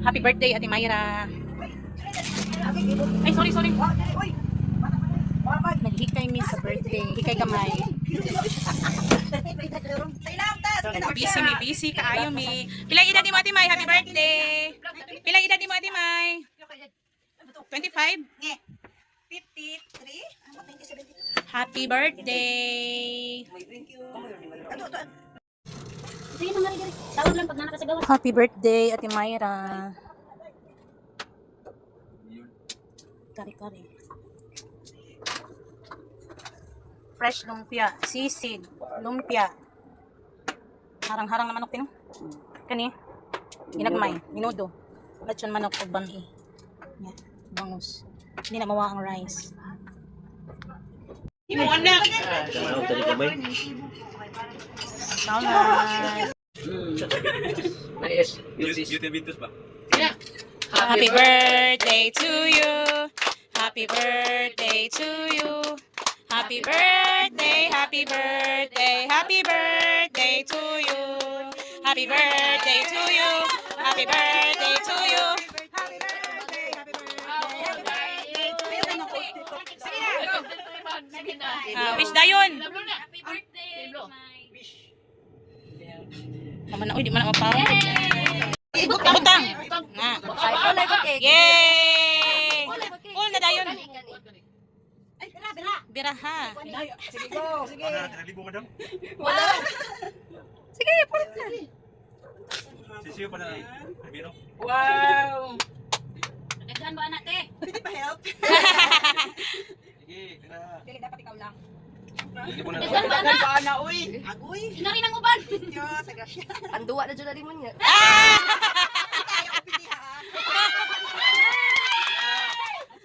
Happy birthday, Ate Mayra. Ay, sorry. Naghikay mi sa birthday. Hikay kamay. Busy kaayo mi. Pila edad ni mo, Ate May? Happy birthday. Pila edad ni mo, Ate May? 25? 53? Happy birthday. Happy birthday, Ate Mayra. Kari. Fresh lumpia, sisig, lumpia. Harang-harang na manok tino. Kani? Ginagmay, minudo. Lechon manok o banhi. Yeah, bangus. Hindi na mawa ang rice. Imo anak. Manok tadi kamay. Salamat. Nice. YouTube Vintus ba? Yeah. Happy birthday to you. Happy birthday to you. Happy birthday, happy birthday, happy birthday to you. Happy birthday to you. Happy birthday to you. Happy birthday, happy birthday. Wish dayon. Happy birthday. Naman na, di man na mapaw. Butang. Nga. Yay! Cool na dayon. Ay, bira. Bira ha. Sige go, sige. Libo madam. Wala. Sige, pulit na. Sisiyo pa na. Biro. Wow. Nagdaan ba anak te? Pwede pa help? Sige, tara. Dili dapat ikaw lang. Libo na. Dagan pa na uy. Agoy. Ina rin ang uban. Yo, sa grasya. Anduwa na dyan mo niya. Ayaw ko pili ha.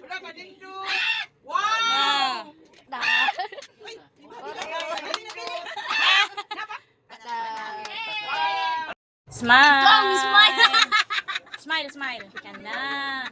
Wala pa din do. Wow. Smile. Smile. Smile. Ka na.